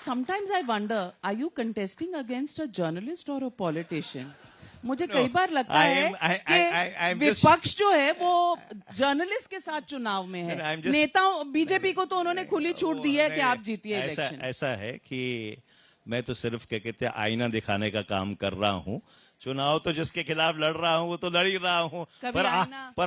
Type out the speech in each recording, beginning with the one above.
Sometimes I wonder, are you contesting against a journalist or a politician? मुझे कई बार लगता है कि विपक्ष जो है वो जर्नलिस्ट के साथ चुनाव में है। नेताओं बीजेपी को तो उन्होंने खुली छूट दी है कि आप जीतिए इलेक्शन। ऐसा है कि मैं तो सिर्फ क्या कहते हैं आईना दिखाने का काम कर रहा हूँ। चुनाव तो जिसके खिलाफ लड़ रहा हूँ वो तो लड़ ही रहा हूँ। पर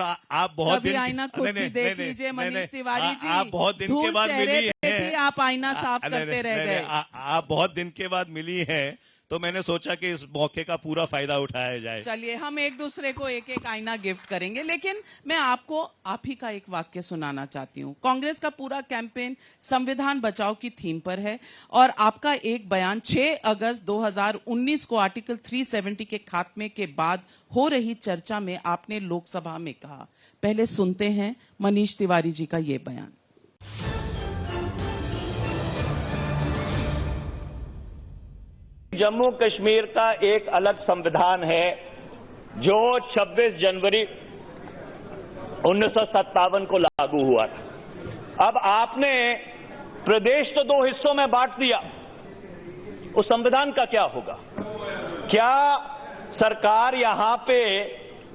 आप बहुत दिन आईना खुद भी देख लीजिए मनीष तिवारी जी, आप बहुत दिन के बाद मिली है, आप आईना साफ करते रह गए। आप बहुत दिन के बाद मिली है तो मैंने सोचा कि इस मौके का पूरा फायदा उठाया जाए। चलिए हम एक दूसरे को एक एक आईना गिफ्ट करेंगे, लेकिन मैं आपको आप ही का एक वाक्य सुनाना चाहती हूँ। कांग्रेस का पूरा कैंपेन संविधान बचाओ की थीम पर है और आपका एक बयान 6 अगस्त 2019 को आर्टिकल 370 के खात्मे के बाद हो रही चर्चा में आपने लोकसभा में कहा। पहले सुनते हैं मनीष तिवारी जी का ये बयान। जम्मू कश्मीर का एक अलग संविधान है जो 26 जनवरी 1957 को लागू हुआ था। अब आपने प्रदेश तो 2 हिस्सों में बांट दिया, उस संविधान का क्या होगा? क्या सरकार यहां पे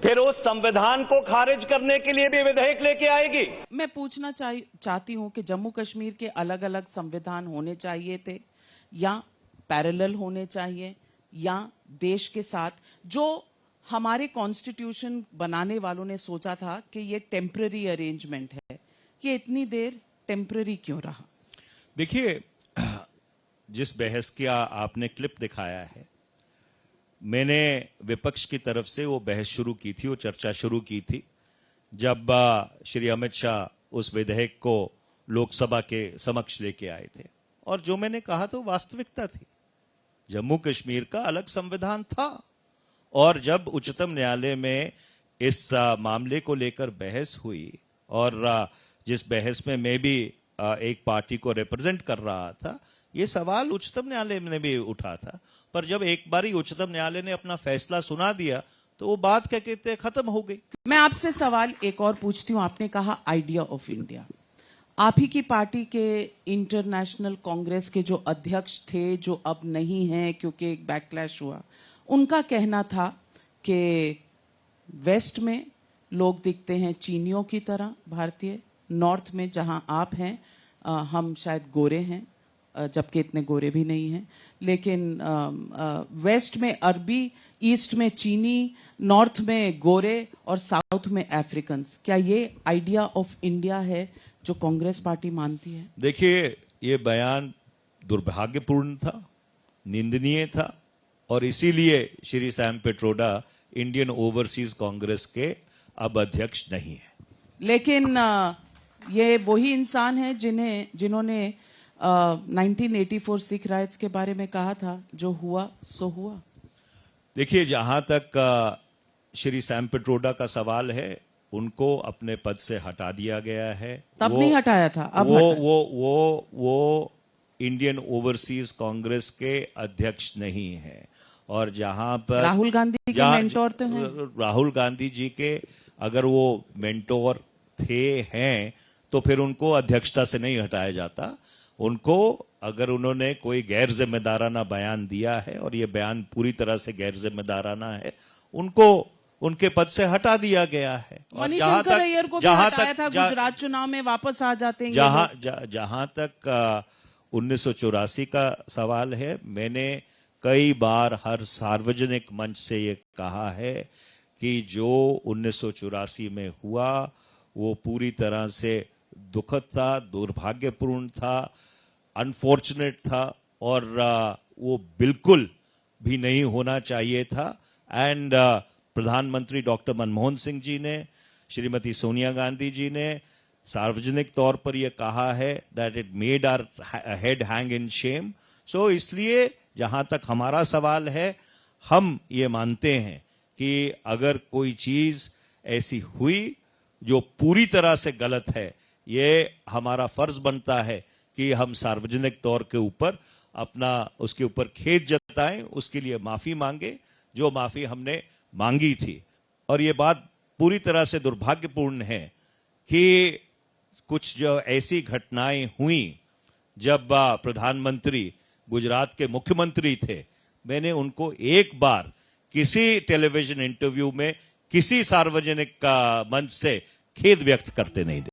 फिर उस संविधान को खारिज करने के लिए भी विधेयक लेके आएगी? मैं पूछना चाहती हूं कि जम्मू कश्मीर के अलग अलग संविधान होने चाहिए थे या पैरेलल होने चाहिए, या देश के साथ जो हमारे कॉन्स्टिट्यूशन बनाने वालों ने सोचा था कि ये टेम्पररी अरेंजमेंट है, कि इतनी देर टेम्पररी क्यों रहा? देखिए, जिस बहस का आपने क्लिप दिखाया है, मैंने विपक्ष की तरफ से वो बहस शुरू की थी, वो चर्चा शुरू की थी जब श्री अमित शाह उस विधेयक को लोकसभा के समक्ष लेके आए थे। और जो मैंने कहा तो वास्तविकता थी। जम्मू कश्मीर का अलग संविधान था और जब उच्चतम न्यायालय में इस मामले को लेकर बहस हुई और जिस बहस में मैं भी एक पार्टी को रिप्रेजेंट कर रहा था, ये सवाल उच्चतम न्यायालय में भी उठा था। पर जब एक बारी उच्चतम न्यायालय ने अपना फैसला सुना दिया तो वो बात क्या कहते हैं खत्म हो गई। मैं आपसे सवाल एक और पूछती हूं। आपने कहा आइडिया ऑफ इंडिया। आप ही की पार्टी के इंटरनेशनल कांग्रेस के जो अध्यक्ष थे, जो अब नहीं हैं क्योंकि एक बैकलैश हुआ, उनका कहना था कि वेस्ट में लोग दिखते हैं चीनियों की तरह भारतीय, नॉर्थ में जहां आप हैं हम शायद गोरे हैं, जबकि इतने गोरे भी नहीं हैं, लेकिन वेस्ट में अरबी, ईस्ट में चीनी, नॉर्थ में गोरे और साउथ में अफ्रीकन्स। क्या ये आइडिया ऑफ इंडिया है जो कांग्रेस पार्टी मानती है? देखिए, ये बयान दुर्भाग्यपूर्ण था, निंदनीय था और इसीलिए Shri Sam Pitroda Indian overseas Congress के अब अध्यक्ष नहीं है। लेकिन ये वही इंसान है जिन्होंने 1984 सिख राइट्स के बारे में कहा था, जो हुआ सो हुआ। देखिए, जहां तक श्री सैम पिट्रोडा का सवाल है, उनको अपने पद से हटा दिया गया है। तब नहीं हटाया था, अब वो इंडियन ओवरसीज कांग्रेस के अध्यक्ष नहीं है। और जहां पर राहुल गांधी के मेंटोर तो हैं। राहुल गांधी जी के अगर वो मेंटोर हैं तो फिर उनको अध्यक्षता से नहीं हटाया जाता। उनको अगर उन्होंने कोई गैर जिम्मेदाराना बयान दिया है और ये बयान पूरी तरह से गैर जिम्मेदाराना है, उनको उनके पद से हटा दिया गया है। मनीष शंकर अय्यर को भी हटाया था गुजरात चुनाव में, वापस आ जाते हैं। जहां तक 1984 का सवाल है, मैंने कई बार हर सार्वजनिक मंच से ये कहा है कि जो 1984 में हुआ वो पूरी तरह से दुखद था, दुर्भाग्यपूर्ण था, अनफॉर्चुनेट था और वो बिल्कुल भी नहीं होना चाहिए था। एंड प्रधानमंत्री डॉक्टर मनमोहन सिंह जी ने, श्रीमती सोनिया गांधी जी ने सार्वजनिक तौर पर यह कहा है that it made our head hang in shame. So इसलिए जहां तक हमारा सवाल है, हम ये मानते हैं कि अगर कोई चीज ऐसी हुई जो पूरी तरह से गलत है, ये हमारा फर्ज बनता है कि हम सार्वजनिक तौर के ऊपर उसके ऊपर खेद जताएं, उसके लिए माफी मांगे, जो माफी हमने मांगी थी। और ये बात पूरी तरह से दुर्भाग्यपूर्ण है कि कुछ जो ऐसी घटनाएं हुई जब प्रधानमंत्री गुजरात के मुख्यमंत्री थे, मैंने उनको एक बार किसी टेलीविजन इंटरव्यू में किसी सार्वजनिक मंच से खेद व्यक्त करते नहीं देखा।